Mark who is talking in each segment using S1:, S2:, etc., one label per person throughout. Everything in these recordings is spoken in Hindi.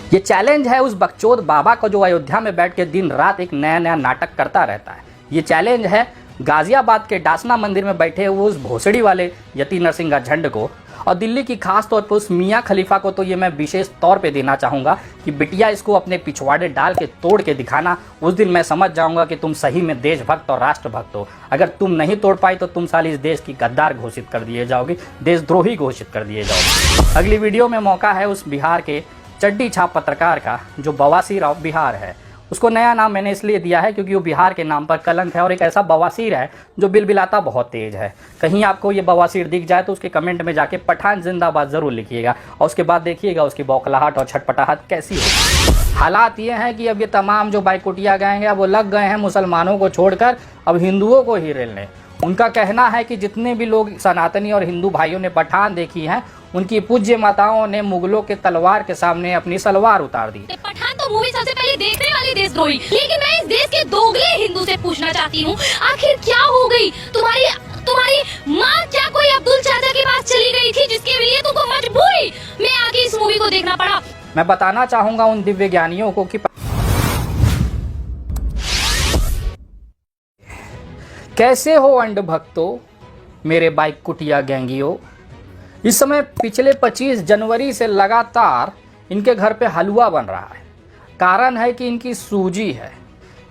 S1: ये चैलेंज है उस बकचोद बाबा को जो अयोध्या में बैठ के दिन रात एक नया नया नाटक करता रहता है। ये चैलेंज है गाजियाबाद के डासना मंदिर में बैठे हुए उस भोसड़ी वाले यति नरसिंह झंड को, और दिल्ली की खास तौर पर उस मियाँ खलीफा को तो ये मैं विशेष तौर पे देना चाहूँगा कि बिटिया इसको अपने पिछवाड़े डाल के तोड़ के दिखाना। उस दिन मैं समझ जाऊँगा कि तुम सही में देशभक्त और राष्ट्रभक्त हो। अगर तुम नहीं तोड़ पाई तो तुम साली इस देश की गद्दार घोषित कर दिए जाओगे, देशद्रोही घोषित कर दिए जाओगे। अगली वीडियो में मौका है उस बिहार के चड्डी छाप पत्रकार का जो बवासीर ऑफ बिहार है। उसको नया नाम मैंने इसलिए दिया है क्योंकि वो बिहार के नाम पर कलंक है और एक ऐसा बवासीर है जो बिलबिलाता बहुत तेज है। कहीं आपको ये बवासीर दिख जाए तो उसके कमेंट में जाके पठान जिंदाबाद जरूर लिखिएगा और उसके बाद देखिएगा उसकी बौखलाहट और छटपटाहट कैसी है। हालात ये हैं कि अब ये तमाम जो बाइकोटिया गैंग है वो लग गए हैं मुसलमानों को छोड़कर अब हिंदुओं को ही रेलने। उनका कहना है कि जितने भी लोग सनातनी और हिंदू भाइयों ने पठान देखी हैं उनकी पूज्य माताओं ने मुगलों के तलवार के सामने अपनी सलवार उतार दी।
S2: पठान तो मूवी सबसे पहले देखने वाली देशद्रोही, लेकिन मैं इस देश के दोगले हिंदू से पूछना चाहती हूँ, आखिर क्या हो गई? तुम्हारी माँ क्या कोई अब्दुल चाचा के पास चली गई थी जिसके लिए तुमको मजबूरी में आके इस मूवी को देखना पड़ा?
S1: मैं बताना चाहूंगा उन दिव्य ज्ञानियों को कि कैसे हो अंड भक्तों मेरे बाइक कुटिया गैंगियों। इस समय पिछले 25 जनवरी से लगातार इनके घर पे हलवा बन रहा है। कारण है कि इनकी सूजी है,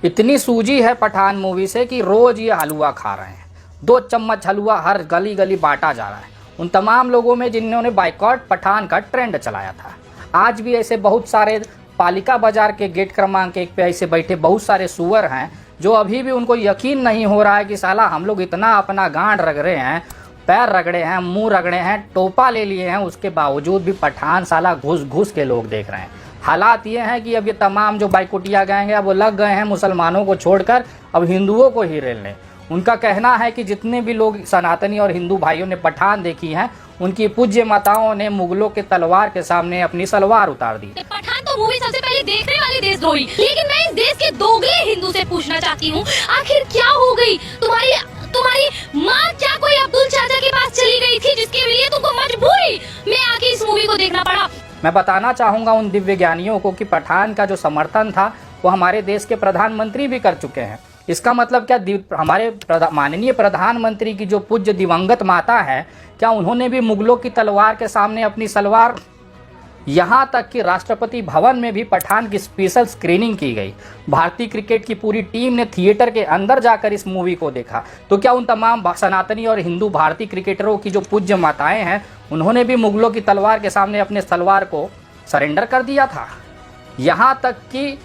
S1: इतनी सूजी है पठान मूवी से कि रोज ये हलवा खा रहे हैं। 2 चम्मच हलवा हर गली गली बांटा जा रहा है उन तमाम लोगों में जिन्होंने बाइकॉट पठान का ट्रेंड चलाया था। आज भी ऐसे बहुत सारे पालिका बाजार के गेट क्रमांक 1 पे ऐसे बैठे बहुत सारे सुअर हैं जो अभी भी उनको यकीन नहीं हो रहा है कि साला हम लोग इतना अपना गांड रगड़े हैं, पैर रगड़े हैं, मुंह रगड़े हैं, टोपा ले लिए हैं, उसके बावजूद भी पठान साला घुस घुस के लोग देख रहे हैं। हालात ये हैं कि अब ये तमाम जो बाइकोटिया गैंग है वो लग गए हैं मुसलमानों को छोड़कर अब हिंदुओं को ही रेलने। उनका कहना है कि जितने भी लोग सनातनी और हिंदू भाइयों ने पठान देखी हैं उनकी पूज्य माताओं ने मुगलों के तलवार के सामने अपनी सलवार उतार दी।
S2: पठान तो मूवी सबसे पहले देखने वाली देशद्रोही, लेकिन मैं इस देश के दोगले हिंदू से पूछना चाहती हूँ, आखिर क्या हो गई? तुम्हारी माँ क्या कोई अब्दुल चाचा के पास चली गई थी जिसके लिए तुमको मजबूरी में आके इस मूवी को देखना पड़ा?
S1: मैं बताना चाहूंगा उन दिव्य ज्ञानियों को कि पठान का जो समर्थन था वो हमारे देश के प्रधानमंत्री भी कर चुके हैं। इसका मतलब क्या हमारे माननीय प्रधानमंत्री की जो पूज्य दिवंगत माता है, क्या उन्होंने भी मुगलों की तलवार के सामने अपनी सलवार? यहाँ तक कि राष्ट्रपति भवन में भी पठान की स्पेशल स्क्रीनिंग की गई। भारतीय क्रिकेट की पूरी टीम ने थिएटर के अंदर जाकर इस मूवी को देखा। तो क्या उन तमाम सनातनी और हिंदू भारतीय क्रिकेटरों की जो पूज्य माताएं हैं उन्होंने भी मुगलों की तलवार के सामने अपने तलवार को सरेंडर कर दिया था? यहाँ तक कि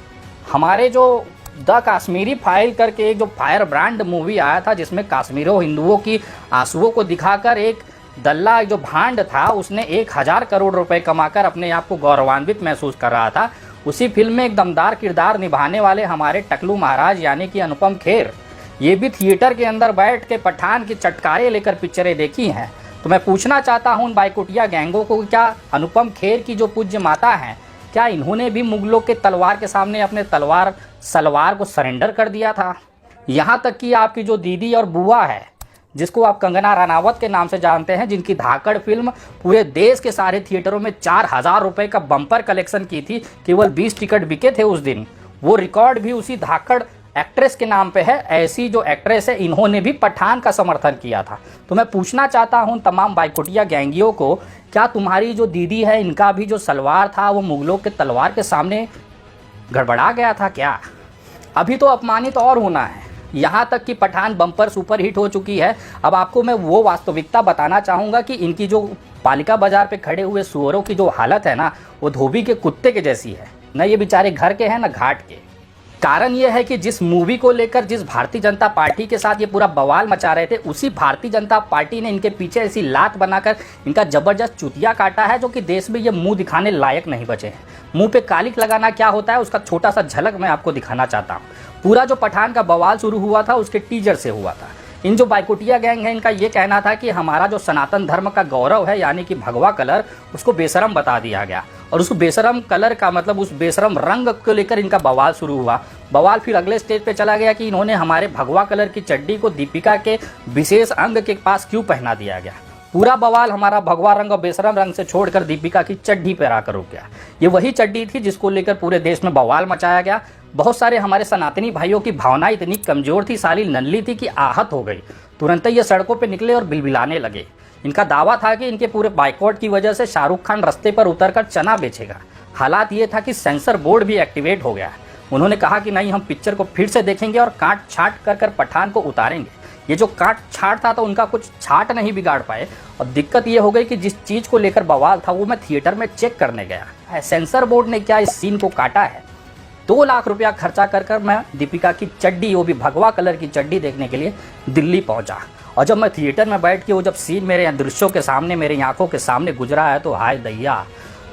S1: हमारे जो द कश्मीरी फाइल करके एक जो फायर ब्रांड मूवी आया था जिसमें कश्मीरों हिंदुओं की आंसुओं को दिखाकर एक दल्ला जो भांड था उसने 1000 करोड़ रुपए कमाकर अपने आप को गौरवान्वित महसूस कर रहा था, उसी फिल्म में एक दमदार किरदार निभाने वाले हमारे टकलू महाराज यानी कि अनुपम खेर ये भी थिएटर के अंदर बैठ के पठान की चटकारे लेकर पिक्चरें देखी हैं। तो मैं पूछना चाहता हूँ उन बाइकोटिया गैंगों को, क्या अनुपम खेर की जो पूज्य माता हैं क्या इन्होंने भी मुगलों के तलवार के सामने अपने सलवार को सरेंडर कर दिया था? यहाँ तक कि आपकी जो दीदी और बुआ है जिसको आप कंगना रनावत के नाम से जानते हैं, जिनकी धाकड़ फिल्म पूरे देश के सारे थिएटरों में 4000 रुपए का बम्पर कलेक्शन की थी, केवल 20 टिकट बिके थे उस दिन, वो रिकॉर्ड भी उसी धाकड़ एक्ट्रेस के नाम पे है। ऐसी जो एक्ट्रेस है इन्होंने भी पठान का समर्थन किया था। तो मैं पूछना चाहता हूँ तमाम बाइकोटिया गैंगियों को, क्या तुम्हारी जो दीदी है इनका भी जो सलवार था वो मुगलों के तलवार के सामने गड़बड़ा गया था क्या? अभी तो अपमानित और होना है। यहाँ तक कि पठान बम्पर सुपर हिट हो चुकी है। अब आपको मैं वो वास्तविकता बताना चाहूँगा कि इनकी जो पालिका बाजार पे खड़े हुए सुअरों की जो हालत है ना वो धोबी के कुत्ते के जैसी है। न ये बेचारे घर के हैं न घाट के। कारण ये है कि जिस मूवी को लेकर जिस भारतीय जनता पार्टी के साथ ये पूरा बवाल मचा रहे थे उसी भारतीय जनता पार्टी ने इनके पीछे ऐसी लात बनाकर इनका जबरदस्त चुतिया काटा है जो कि देश में ये मुंह दिखाने लायक नहीं बचे हैं। मुंह पे कालिक लगाना क्या होता है उसका छोटा सा झलक मैं आपको दिखाना चाहता हूँ। पूरा जो पठान का बवाल शुरू हुआ था उसके टीजर से हुआ था। इन जो बाइकोटिया गैंग है इनका ये कहना था कि हमारा जो सनातन धर्म का गौरव है यानी कि भगवा कलर उसको बेशरम बता दिया गया और उस बेशरम कलर का मतलब उस बेशरम रंग को लेकर इनका बवाल शुरू हुआ। बवाल फिर अगले स्टेज पे चला गया कि इन्होंने हमारे भगवा कलर की चड्डी को दीपिका के विशेष अंग के पास क्यों पहना दिया गया। पूरा बवाल हमारा भगवा रंग और बेशरम रंग से छोड़कर दीपिका की चड्डी पर आकर रुक गया। ये वही चड्डी थी जिसको लेकर पूरे देश में बवाल मचाया गया। बहुत सारे हमारे सनातनी भाइयों की भावनाएं इतनी कमजोर थी, साली नन्ही थी कि आहत हो गई। तुरंत ही ये सड़कों पर निकले और बिलबिलाने लगे। इनका दावा था कि इनके पूरे बाइकआउट की वजह से शाहरुख खान रास्ते पर उतरकर चना बेचेगा। हालात ये था कि सेंसर बोर्ड भी एक्टिवेट हो गया है। उन्होंने कहा कि नहीं, हम पिक्चर को फिर से देखेंगे और काट छाट कर पठान को उतारेंगे। ये जो काट छाट था तो उनका कुछ छाट नहीं बिगाड़ पाए। और दिक्कत ये हो गई कि जिस चीज़ को लेकर बवाल था वो मैं थिएटर में चेक करने गया। सेंसर बोर्ड ने क्या इस सीन को काटा है। 2 लाख रुपया खर्चा कर मैं दीपिका की चड्डी, वो भी भगवा कलर की चड्डी देखने के लिए दिल्ली पहुंचा। और जब मैं थिएटर में बैठ के वो जब सीन मेरे दृश्यों के सामने, मेरी आंखों के सामने गुजरा है तो हाय दैया,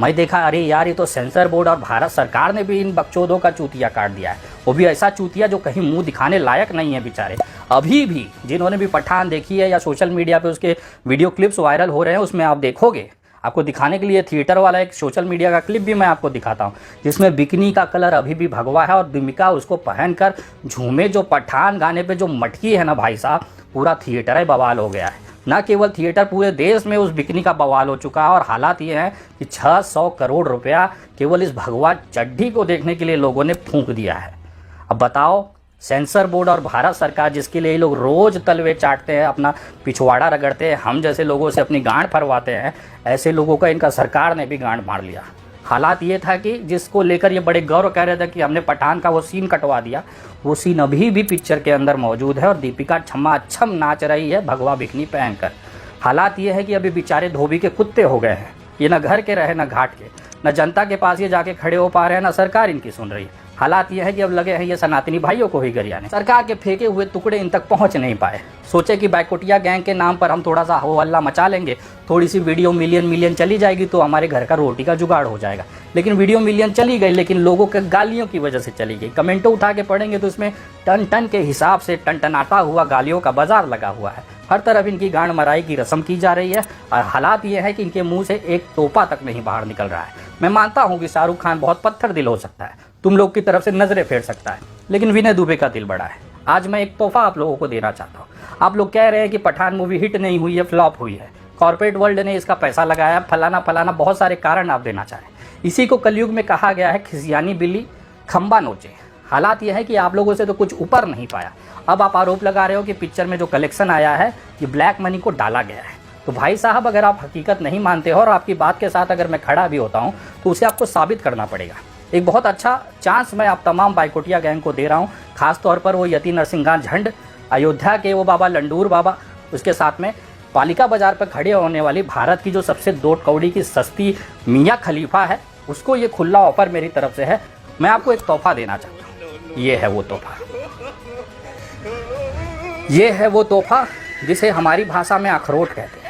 S1: मैं देखा अरे यार, ये तो सेंसर बोर्ड और भारत सरकार ने भी इन बकचोदों का चूतिया काट दिया है। वो भी ऐसा चूतिया जो कहीं मुंह दिखाने लायक नहीं है बेचारे। अभी भी जिन्होंने भी पठान देखी है या सोशल मीडिया पे उसके वीडियो क्लिप्स वायरल हो रहे हैं, उसमें आप देखोगे, आपको दिखाने के लिए थिएटर वाला एक सोशल मीडिया का क्लिप भी मैं आपको दिखाता हूँ, जिसमें बिकनी का कलर अभी भी भगवा है और दीपिका उसको पहनकर झूमे। जो पठान गाने पे जो मटकी है ना भाई साहब, पूरा थिएटर है बवाल हो गया है। न केवल थिएटर, पूरे देश में उस बिकनी का बवाल हो चुका है। और हालात ये हैं कि 600 करोड़ रुपया केवल इस भगवा चड्ढी को देखने के लिए लोगों ने फूंक दिया है। अब बताओ, सेंसर बोर्ड और भारत सरकार जिसके लिए ये लोग रोज तलवे चाटते हैं, अपना पिछवाड़ा रगड़ते हैं, हम जैसे लोगों से अपनी गांड फरवाते हैं, ऐसे लोगों का इनका सरकार ने भी गांड मार लिया। हालात ये था कि जिसको लेकर ये बड़े गौरव कह रहे थे कि हमने पठान का वो सीन कटवा दिया, वो सीन अभी भी पिक्चर के अंदर मौजूद है और दीपिका छम्मा नाच रही है भगवा बिकनी पहनकर। हालात ये है कि अभी बेचारे धोबी के कुत्ते हो गए हैं। ये न घर के रहे न घाट के, न जनता के पास ये जाके खड़े हो पा रहे हैं, न सरकार इनकी सुन रही है। हालात ये है कि अब लगे हैं ये सनातनी भाइयों को ही गरियाने। सरकार के फेंके हुए टुकड़े इन तक पहुंच नहीं पाए। सोचे कि बाइकोटिया गैंग के नाम पर हम थोड़ा सा हो हल्ला मचा लेंगे, थोड़ी सी वीडियो मिलियन चली जाएगी तो हमारे घर का रोटी का जुगाड़ हो जाएगा। लेकिन वीडियो मिलियन चली गई, लेकिन लोगों के गालियों की वजह से चली गई। कमेंटों उठा के पढ़ेंगे तो इसमें टन के हिसाब से टनटनाता हुआ गालियों का बाजार लगा हुआ है। हर तरफ इनकी गांड मराई की रस्म की जा रही है। और हालात ये है कि इनके मुंह से एक तोपा तक नहीं बाहर निकल रहा है। मैं मानता हूं कि शाहरुख खान बहुत पत्थर दिल हो सकता है, तुम लोग की तरफ से नजरें फेर सकता है, लेकिन विनय दुबे का दिल बड़ा है। आज मैं एक तोहफा आप लोगों को देना चाहता हूँ। आप लोग कह रहे हैं कि पठान मूवी हिट नहीं हुई है, फ्लॉप हुई है, कॉर्पोरेट वर्ल्ड ने इसका पैसा लगाया, फलाना बहुत सारे कारण आप देना चाह रहे हैं। इसी को कलयुग में कहा गया है खिसियानी बिल्ली खंबा नोचे। हालात यह है कि आप लोगों से तो कुछ ऊपर नहीं पाया। अब आप आरोप लगा रहे हो कि पिक्चर में जो कलेक्शन आया है ये ब्लैक मनी को डाला गया है। तो भाई साहब, अगर आप हकीकत नहीं मानते हो और आपकी बात के साथ अगर मैं खड़ा भी होता हूँ तो उसे आपको साबित करना पड़ेगा। एक बहुत अच्छा चांस मैं आप तमाम बाइकोटिया गैंग को दे रहा हूँ, खासतौर पर वो यति नरसिंहा झंड, अयोध्या के वो बाबा लंडूर बाबा, उसके साथ में पालिका बाजार पर खड़े होने वाली भारत की जो सबसे 2 कौड़ी की सस्ती मियाँ खलीफा है, उसको ये खुला ऑफर मेरी तरफ से है। मैं आपको एक तोहफा देना चाहता हूँ। ये है वो तोहफा, ये है वो तोहफा जिसे हमारी भाषा में अखरोट कहते हैं।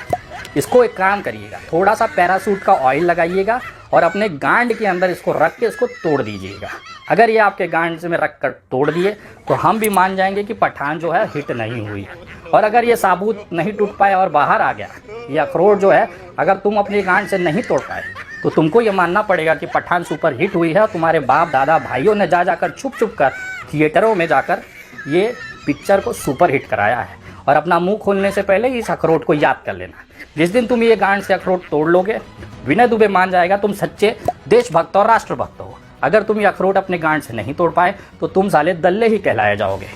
S1: इसको एक काम करिएगा, थोड़ा सा पैरासूट का ऑयल लगाइएगा और अपने गांड के अंदर इसको रख के इसको तोड़ दीजिएगा। अगर ये आपके गांड में रख कर तोड़ दिए तो हम भी मान जाएंगे कि पठान जो है हिट नहीं हुई। और अगर ये साबुत नहीं टूट पाए और बाहर आ गया, ये अखरोट जो है अगर तुम अपने गांड से नहीं तोड़ पाए, तो तुमको ये मानना पड़ेगा कि पठान सुपर हिट हुई है और तुम्हारे बाप दादा भाइयों ने जाकर छुप कर थिएटरों में जाकर ये पिक्चर को सुपर हिट कराया है। और अपना मुंह खोलने से पहले इस अखरोट को याद कर लेना। जिस दिन तुम ये गांड से अखरोट तोड़ लोगे, विनय दुबे मान जाएगा तुम सच्चे देशभक्त और राष्ट्रभक्त हो। अगर तुम ये अखरोट अपने गांड से नहीं तोड़ पाए तो तुम साले दल्ले ही कहलाए जाओगे।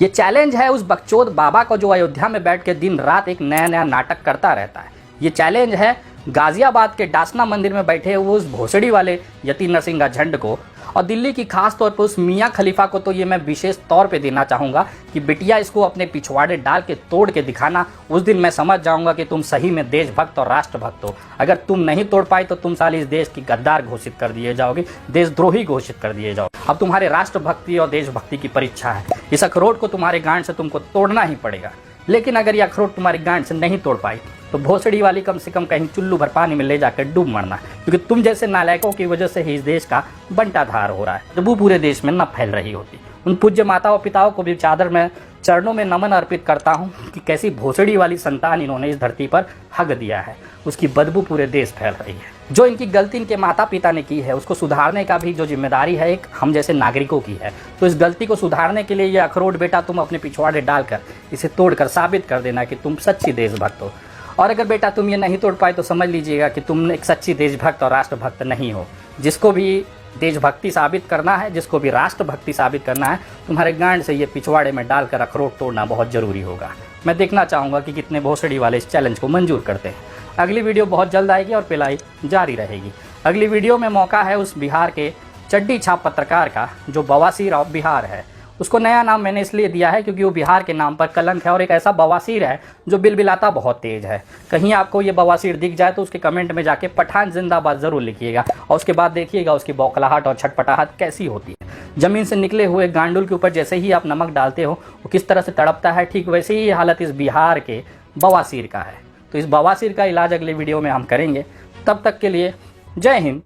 S1: ये चैलेंज है उस बकचोद बाबा को जो अयोध्या में बैठ के दिन रात एक नया नाटक करता रहता है। ये चैलेंज है गाजियाबाद के डासना मंदिर में बैठे हुए उस भोसड़ी वाले यति नरसिंहा झंड को, और दिल्ली की खास तौर पर उस मियाँ खलीफा को तो ये मैं विशेष तौर पे देना चाहूँगा कि बिटिया इसको अपने पिछवाड़े डाल के तोड़ के दिखाना। उस दिन मैं समझ जाऊँगा कि तुम सही में देशभक्त और राष्ट्रभक्त हो। अगर तुम नहीं तोड़ पाई तो तुम साले इस देश की गद्दार घोषित कर दिए जाओगे, देशद्रोही घोषित कर दिए जाओगे। अब तुम्हारे राष्ट्रभक्ति और देशभक्ति की परीक्षा है। इस अखरोट को तुम्हारे गांड से तुमको तोड़ना ही पड़ेगा। लेकिन अगर ये अखरोट तुम्हारी गांड से नहीं तोड़ पाई तो भोसड़ी वाली कम से कम कहीं चुल्लू भर पानी में ले जाकर डूब मरना, क्योंकि तुम जैसे नालायकों की वजह से ही इस देश का बंटाधार हो रहा है। जब वो पूरे देश में न फैल रही होती। उन पूज्य माताओं पिताओं को भी चादर में चरणों में नमन अर्पित करता हूँ कि कैसी भोसड़ी वाली संतान इन्होंने इस धरती पर हक दिया है। उसकी बदबू पूरे देश फैल रही है। जो इनकी गलती इनके माता पिता ने की है उसको सुधारने का भी जो जिम्मेदारी है एक हम जैसे नागरिकों की है। तो इस गलती को सुधारने के लिए ये अखरोट बेटा तुम अपने पिछवाड़े डालकर इसे तोड़कर साबित कर देना कि तुम सच्ची देशभक्त हो। और अगर बेटा तुम ये नहीं तोड़ पाए तो समझ लीजिएगा कि तुम एक सच्ची देशभक्त और राष्ट्रभक्त नहीं हो। जिसको भी देशभक्ति साबित करना है, जिसको भी राष्ट्रभक्ति साबित करना है, तुम्हारे गांड से ये पिछवाड़े में डालकर अखरोट तोड़ना बहुत ज़रूरी होगा। मैं देखना चाहूँगा कि कितने भोसड़ी वाले इस चैलेंज को मंजूर करते हैं। अगली वीडियो बहुत जल्द आएगी और पिलाई जारी रहेगी। अगली वीडियो में मौका है उस बिहार के चड्डी छाप पत्रकार का जो बवासीर ऑफ बिहार है। उसको नया नाम मैंने इसलिए दिया है क्योंकि वो बिहार के नाम पर कलंक है और एक ऐसा बवासीर है जो बिलबिलाता बहुत तेज़ है। कहीं आपको ये बवासीर दिख जाए तो उसके कमेंट में जाके पठान जिंदाबाद ज़रूर लिखिएगा और उसके बाद देखिएगा उसकी बौखलाहट और छटपटाहट कैसी होती है। ज़मीन से निकले हुए गांडुल के ऊपर जैसे ही आप नमक डालते हो वो किस तरह से तड़पता है, ठीक वैसे ही हालत इस बिहार के बवासीर का है। तो इस बवासीर का इलाज अगले वीडियो में हम करेंगे। तब तक के लिए जय हिंद।